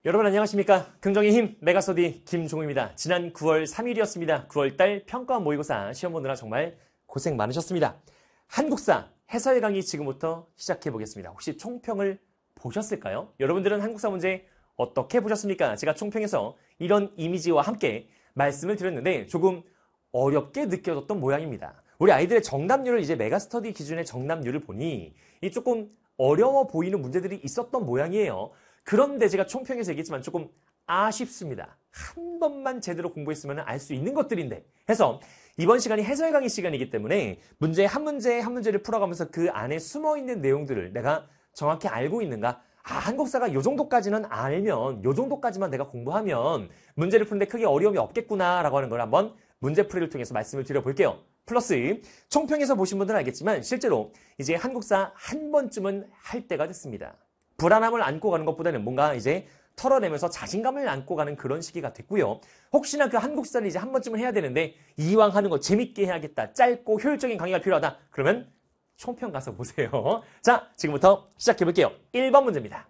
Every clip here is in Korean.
여러분 안녕하십니까? 긍정의 힘 메가스터디 김종우입니다. 지난 9월 3일이었습니다. 9월달 평가 모의고사 시험 보느라 정말 고생 많으셨습니다. 한국사 해설 강의 지금부터 시작해 보겠습니다. 혹시 총평을 보셨을까요? 여러분들은 한국사 문제 어떻게 보셨습니까? 제가 총평에서 이런 이미지와 함께 말씀을 드렸는데 조금 어렵게 느껴졌던 모양입니다. 우리 아이들의 정답률을 이제 메가스터디 기준의 정답률을 보니 이 조금 어려워 보이는 문제들이 있었던 모양이에요. 그런데 제가 총평에서 얘기했지만 조금 아쉽습니다. 한 번만 제대로 공부했으면 알 수 있는 것들인데 해서 이번 시간이 해설 강의 시간이기 때문에 문제 한 문제를 풀어가면서 그 안에 숨어있는 내용들을 내가 정확히 알고 있는가? 한국사가 요 정도까지는 알면 요 정도까지만 내가 공부하면 문제를 푸는데 크게 어려움이 없겠구나 라고 하는 걸 한번 문제풀이를 통해서 말씀을 드려볼게요. 플러스 총평에서 보신 분들은 알겠지만 실제로 이제 한국사 한 번쯤은 할 때가 됐습니다. 불안함을 안고 가는 것보다는 뭔가 이제 털어내면서 자신감을 안고 가는 그런 시기가 됐고요. 혹시나 그 한국사를 이제 한 번쯤은 해야 되는데 이왕 하는 거 재밌게 해야겠다. 짧고 효율적인 강의가 필요하다. 그러면 총평 가서 보세요. 자, 지금부터 시작해볼게요. 1번 문제입니다.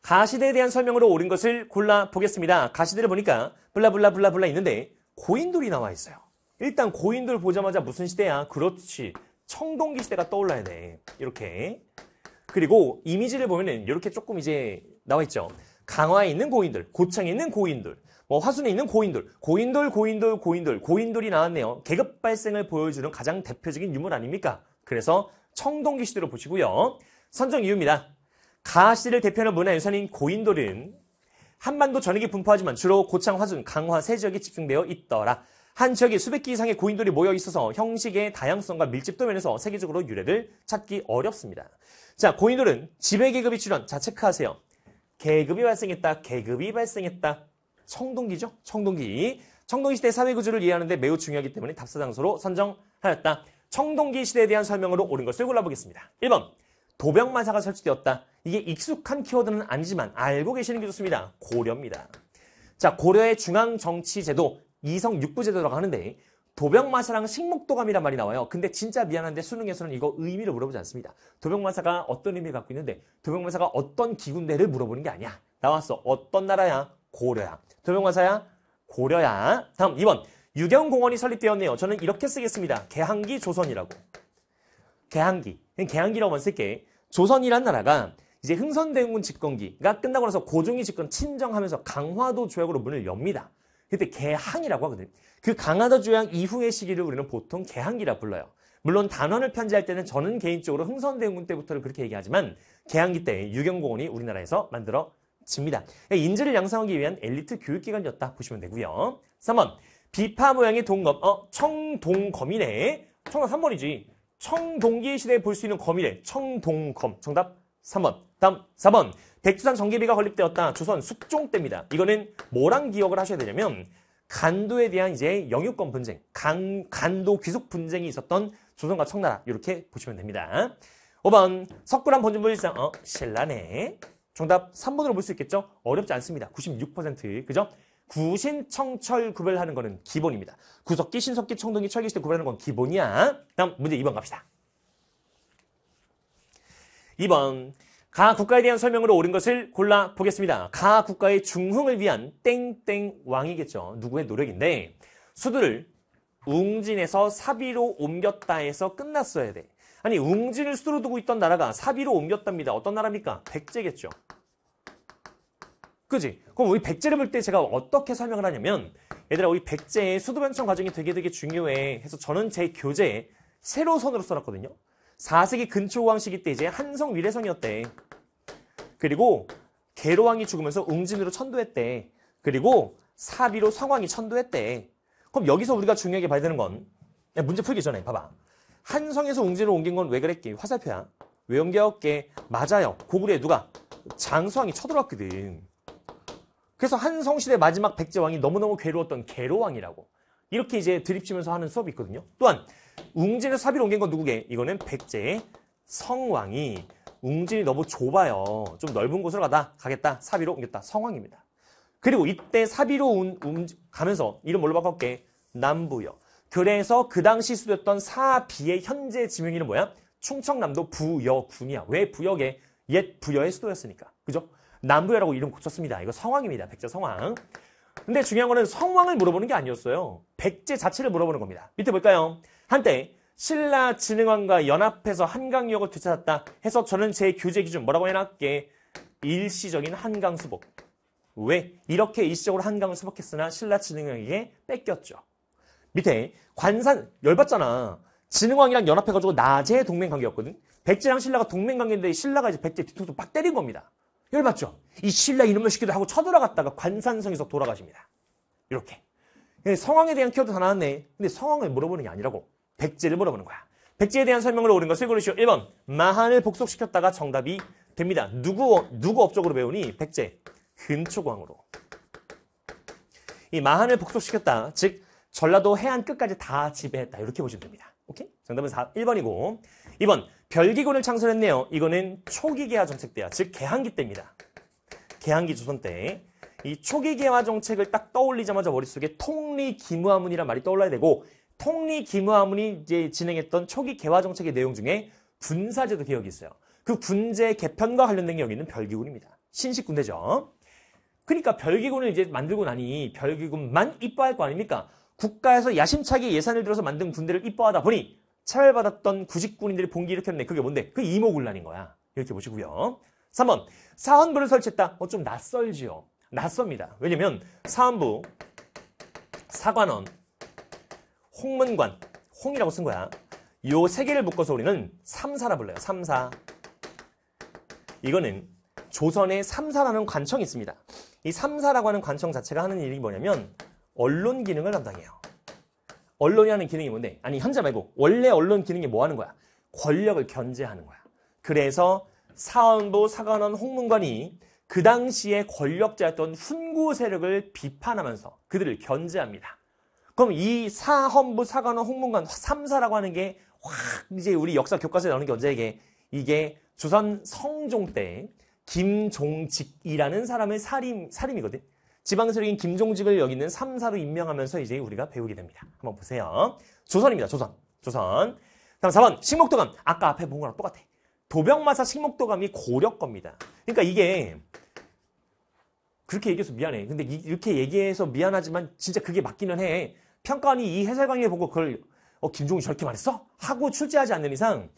가시대에 대한 설명으로 옳은 것을 골라보겠습니다. 가시대를 보니까 블라블라블라블라 있는데 고인돌이 나와 있어요. 일단 고인돌 보자마자 무슨 시대야? 그렇지. 청동기 시대가 떠올라야 돼. 이렇게. 그리고 이미지를 보면은 이렇게 조금 이제 나와 있죠. 강화에 있는 고인돌, 고창에 있는 고인돌, 뭐 화순에 있는 고인돌, 고인돌이 나왔네요. 계급 발생을 보여주는 가장 대표적인 유물 아닙니까? 그래서 청동기 시대로 보시고요. 선정 이유입니다. 가시를 대표하는 문화유산인 고인돌은 한반도 전역에 분포하지만 주로 고창, 화순, 강화 세 지역에 집중되어 있더라. 한 지역에 수백 개 이상의 고인돌이 모여 있어서 형식의 다양성과 밀집도 면에서 세계적으로 유래를 찾기 어렵습니다. 자, 고인돌은 지배계급이 출현. 자, 체크하세요. 계급이 발생했다. 청동기죠? 청동기 시대 사회구조를 이해하는 데 매우 중요하기 때문에 답사장소로 선정하였다. 청동기 시대에 대한 설명으로 옳은 것을 골라보겠습니다. 1번. 도병마사가 설치되었다. 이게 익숙한 키워드는 아니지만 알고 계시는 게 좋습니다. 고려입니다. 자, 고려의 중앙정치제도 이성 육부제도라고 하는데 도병마사랑 식목도감이란 말이 나와요. 근데 진짜 미안한데 수능에서는 이거 의미를 물어보지 않습니다. 도병마사가 어떤 의미를 갖고 있는데 도병마사가 어떤 기군대를 물어보는 게 아니야. 나왔어. 어떤 나라야? 고려야. 도병마사야? 고려야. 다음 2번. 유경공원이 설립되었네요. 저는 이렇게 쓰겠습니다. 개항기 조선이라고. 개항기라고만 쓸게. 조선이란 나라가 이제 흥선대원군 집권기가 끝나고 나서 고종이 집권 친정하면서 강화도 조약으로 문을 엽니다. 그때 개항이라고 하거든. 그 강화도 조약 이후의 시기를 우리는 보통 개항기라 불러요. 물론 단원을 편제할 때는 저는 개인적으로 흥선대원군 때부터를 그렇게 얘기하지만 개항기 때 유경공원이 우리나라에서 만들어집니다. 인재를 양성하기 위한 엘리트 교육기관이었다 보시면 되고요. 3번. 비파 모양의 동검. 청동검이네. 정답 3번이지. 청동기 시대에 볼 수 있는 검이래. 청동검. 정답 3번. 다음 4번. 백두산 정계비가 건립되었다. 조선 숙종 때입니다. 이거는 뭐랑 기억을 하셔야 되냐면 간도에 대한 이제 영유권 분쟁, 간도 귀속 분쟁이 있었던 조선과 청나라 이렇게 보시면 됩니다. 5번. 석굴암 본진물일상 신라네. 정답 3번으로 볼 수 있겠죠? 어렵지 않습니다. 96%. 그죠? 구신청철 구별하는 거는 기본입니다. 구석기, 신석기, 청동기, 철기시대 구별하는 건 기본이야. 다음 문제 2번 갑시다. 2번. 가 국가에 대한 설명으로 옳은 것을 골라보겠습니다. 가 국가의 중흥을 위한 땡땡 왕이겠죠. 누구의 노력인데 수도를 웅진에서 사비로 옮겼다 해서 끝났어야 돼. 아니 웅진을 수도로 두고 있던 나라가 사비로 옮겼답니다. 어떤 나라입니까? 백제겠죠. 그지? 그럼 우리 백제를 볼 때 제가 어떻게 설명을 하냐면 얘들아 우리 백제의 수도 변청 과정이 되게 중요해 해서 저는 제 교재에 세로선으로 써놨거든요. 4세기 근초왕 시기 때 이제 한성 위례성이었대. 그리고 계로왕이 죽으면서 웅진으로 천도했대. 그리고 사비로 성왕이 천도했대. 그럼 여기서 우리가 중요하게 봐야 되는 건 문제 풀기 전에 봐봐. 한성에서 웅진으로 옮긴 건 왜 그랬게? 화살표야. 왜 옮겼게? 맞아요. 고구려에 누가? 장수왕이 쳐들어왔거든. 그래서 한성시대 마지막 백제왕이 너무너무 괴로웠던 계로왕이라고. 이렇게 이제 드립치면서 하는 수업이 있거든요. 또한 웅진에서 사비로 옮긴 건 누구게? 이거는 백제의 성왕이 웅진이 너무 좁아요. 좀 넓은 곳으로 가겠다. 사비로 옮겼다. 성왕입니다. 그리고 이때 사비로 가면서 이름 뭘로 바꿨게? 남부여. 그래서 그 당시 수도였던 사비의 현재 지명이는 뭐야? 충청남도 부여군이야. 왜 부여게? 옛 부여의 수도였으니까. 그죠? 남부여라고 이름 고쳤습니다. 이거 성왕입니다. 백제 성왕. 근데 중요한 거는 성왕을 물어보는 게 아니었어요. 백제 자체를 물어보는 겁니다. 밑에 볼까요? 한때 신라 진흥왕과 연합해서 한강역을 되찾았다 해서 저는 제 교재 기준 뭐라고 해놨게? 일시적인 한강 수복. 왜? 이렇게 일시적으로 한강을 수복했으나 신라 진흥왕에게 뺏겼죠. 밑에 관산 열받잖아. 진흥왕이랑 연합해가지고 낮에 동맹관계였거든. 백제랑 신라가 동맹관계인데 신라가 이제 백제 뒤통수 빡 때린 겁니다. 열받죠? 이 신라 이놈의 새끼들 하고 쳐들어갔다가 관산성에서 돌아가십니다. 이렇게. 성왕에 대한 키워드 다 나왔네. 근데 성왕을 물어보는 게 아니라고. 백제를 물어보는 거야. 백제에 대한 설명을 옳은 것을 고르시오. 1번. 마한을 복속시켰다가 정답이 됩니다. 누구 업적으로 배우니? 백제. 근초광으로. 이 마한을 복속시켰다. 즉 전라도 해안 끝까지 다 지배했다. 이렇게 보시면 됩니다. 오케이? 정답은 1번이고. 2번. 별기군을 창설했네요. 이거는 초기 개화 정책 때야. 즉 개항기 때입니다. 개항기 조선 때. 이 초기 개화 정책을 딱 떠올리자마자 머릿속에 통리기무하문이란 말이 떠올라야 되고, 통리기무하문이 이제 진행했던 초기 개화 정책의 내용 중에 군사제도 개혁이 있어요. 그 군제 개편과 관련된 게 여기 있는 별기군입니다. 신식 군대죠. 그러니까 별기군을 이제 만들고 나니 별기군만 이뻐할 거 아닙니까? 국가에서 야심차게 예산을 들어서 만든 군대를 이뻐하다 보니 차별받았던 구직군인들이 봉기 일으켰네. 그게 뭔데? 그 이모군란인 거야. 이렇게 보시고요. 3번. 사헌부를 설치했다. 좀 낯설지요. 낯섭니다. 왜냐면 사헌부, 사관원, 홍문관, 홍이라고 쓴 거야. 요 세 개를 묶어서 우리는 삼사라 불러요. 삼사. 이거는 조선에 삼사라는 관청이 있습니다. 이 삼사라고 하는 관청 자체가 하는 일이 뭐냐면 언론 기능을 담당해요. 언론이 하는 기능이 뭔데? 아니 현재 말고 원래 언론 기능이 뭐 하는 거야? 권력을 견제하는 거야. 그래서 사헌부, 사관원, 홍문관이 그 당시에 권력자였던 훈구 세력을 비판하면서 그들을 견제합니다. 그럼 이 사헌부, 사관원, 홍문관, 삼사라고 하는 게 확 이제 우리 역사 교과서에 나오는 게 언제게? 이게 조선 성종 때 김종직이라는 사람의 살림이거든. 지방세력인 김종직을 여기 있는 삼사로 임명하면서 이제 우리가 배우게 됩니다. 한번 보세요. 조선입니다. 조선. 다음 4번. 식목도감. 아까 앞에 본 거랑 똑같아. 도병마사 식목도감이 고려 겁니다. 그러니까 이게 그렇게 얘기해서 미안해. 근데 이렇게 얘기해서 미안하지만 진짜 그게 맞기는 해. 평가원이 이 해설 강의를 보고 그걸 김종이 저렇게 말했어? 하고 출제하지 않는 이상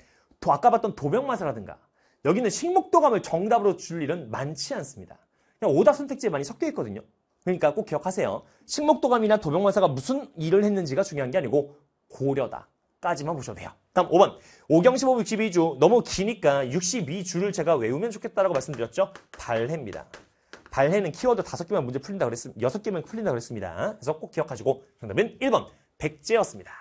아까 봤던 도병마사라든가 여기는 식목도감을 정답으로 줄 일은 많지 않습니다. 그냥 오답 선택지에 많이 섞여 있거든요. 그러니까 꼭 기억하세요. 식목도감이나 도병마사가 무슨 일을 했는지가 중요한 게 아니고 고려다까지만 보셔도 돼요. 다음 5번. 오경십오 62주 너무 기니까 62주를 제가 외우면 좋겠다라고 말씀드렸죠. 발해입니다. 발해는 키워드 5개만 문제 풀린다 그랬습니다. 6개만 풀린다 그랬습니다. 그래서 꼭 기억하시고 정답은 1번 백제였습니다.